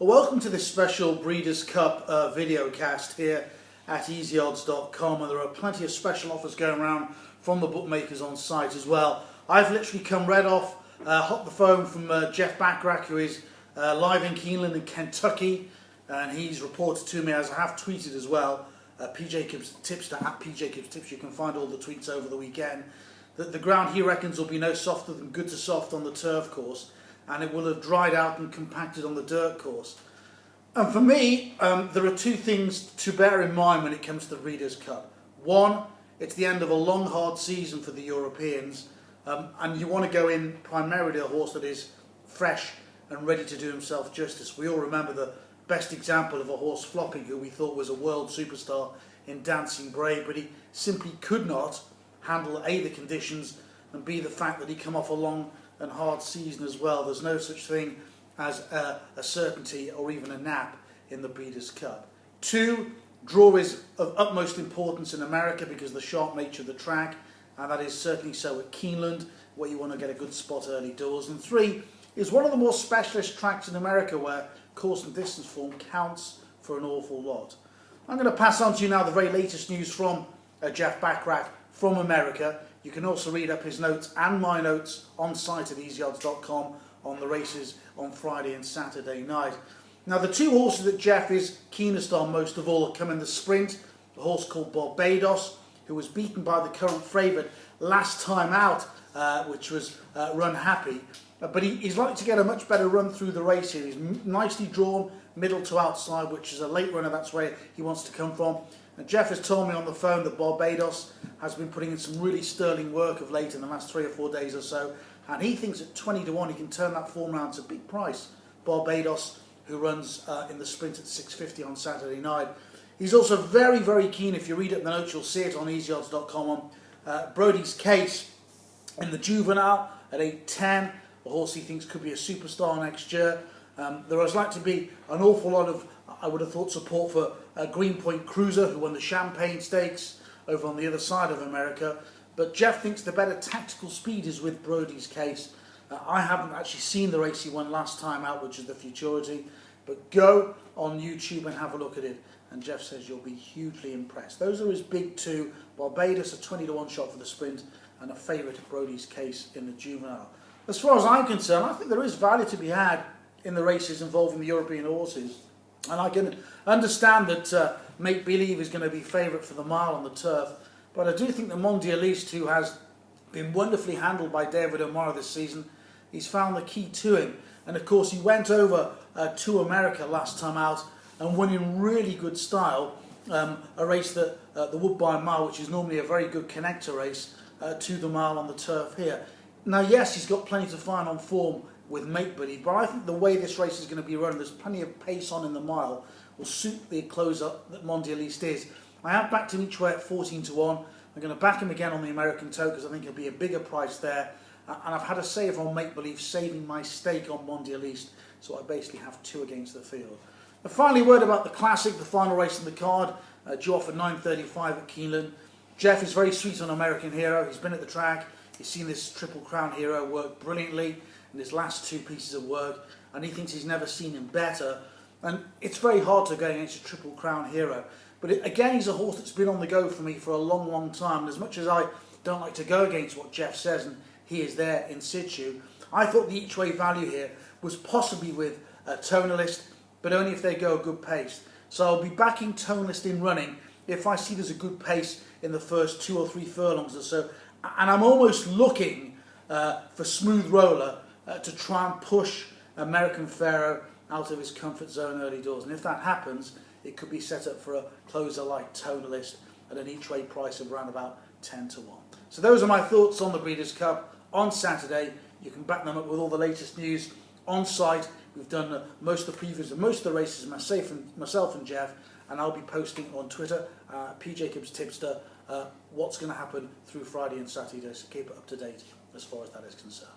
Well, welcome to this special Breeders' Cup video cast here at easyodds.com, and there are plenty of special offers going around from the bookmakers on site as well. I've literally come right off hot the phone from Jeff Bachrach, who is live in Keeneland in Kentucky, and he's reported to me, as I have tweeted as well, PJ Gibbs Tipster at PJ Gibbs Tips. You can find all the tweets over the weekend. That the ground he reckons will be no softer than good to soft on the turf course, and it will have dried out and compacted on the dirt course. And for me, there are two things to bear in mind when it comes to the Breeders' Cup. One, it's the end of a long, hard season for the Europeans, and you want to go in primarily a horse that is fresh and ready to do himself justice. We all remember the best example of a horse flopping, who we thought was a world superstar in Dancing Brave, but he simply could not handle A, the conditions, and B, the fact that he come off a long and hard season as well. There's no such thing as a certainty or even a nap in the Breeders' Cup. Two, draw is of utmost importance in America because of the sharp nature of the track, and that is certainly so at Keeneland, where you want to get a good spot early doors. And three is one of the more specialist tracks in America where course and distance form counts for an awful lot. I'm going to pass on to you now the very latest news from Jeff Bachrach from America. You can also read up his notes and my notes on site at easyodds.com on the races on Friday and Saturday night. Now, the two horses that Jeff is keenest on most of all come in the sprint. A horse called Barbados, who was beaten by the current favourite last time out, which was Run Happy. But he's likely to get a much better run through the race here. He's nicely drawn, middle to outside, which is a late runner. That's where he wants to come from. And Jeff has told me on the phone that Barbados has been putting in some really sterling work of late in the last 3 or 4 days or so. And he thinks at 20 to 1 he can turn that form round to a big price. Barbados, who runs in the sprint at 6.50 on Saturday night. He's also very, very keen, if you read it in the notes, you'll see it on easyodds.com, on Brody's Case in the juvenile at 8.10. A horse he thinks could be a superstar next year. There is likely to be an awful lot of, I would have thought, support for Greenpoint Cruiser, who won the Champagne Stakes over on the other side of America. But Jeff thinks the better tactical speed is with Brody's Case. I haven't actually seen the race he won last time out, which is the Futurity, but go on YouTube and have a look at it. And Jeff says you'll be hugely impressed. Those are his big two. Barbados, a 20 to 1 shot for the sprint, and a favourite at Brody's Case in the juvenile. As far as I'm concerned, I think there is value to be had in the races involving the European horses. And I can understand that Make Believe is going to be favourite for the mile on the turf. But I do think that Mondialiste, who has been wonderfully handled by David O'Mara this season, he's found the key to him. And of course he went over to America last time out and won in really good style a race that the Woodbine Mile, which is normally a very good connector race, to the mile on the turf here. Now yes, he's got plenty to find on form with Make Believe, but I think the way this race is going to be run, there's plenty of pace on in the mile, will suit the closer that Mondialiste is. I have backed him each way at 14 to 1. I'm going to back him again on the American Toe because I think it'll be a bigger price there. And I've had a save on Make Believe, saving my stake on Mondialiste, so I basically have 2 against the field. And finally, a word about the Classic, the final race in the card, due off at 9.35 at Keeneland. Jeff is very sweet on American Hero. He's been at the track. He's seen this Triple Crown Hero work brilliantly in his last 2 pieces of work, and he thinks he's never seen him better. And it's very hard to go against a Triple Crown Hero. But again, he's a horse that's been on the go for me for a long, long time. And as much as I don't like to go against what Jeff says, and he is there in situ, I thought the each way value here was possibly with Tonalist, but only if they go a good pace. So I'll be backing Tonalist in running if I see there's a good pace in the first 2 or 3 furlongs or so. And I'm almost looking for Smooth Roller to try and push American Pharaoh out of his comfort zone early doors. And if that happens, it could be set up for a closer like Tonalist at an each way price of around about 10 to 1. So those are my thoughts on the Breeders' Cup on Saturday. You can back them up with all the latest news on site. We've done most of the previews of most of the races, myself and Jeff, and I'll be posting on Twitter, PJ Gibbs Tipster, what's going to happen through Friday and Saturday, so keep it up to date as far as that is concerned.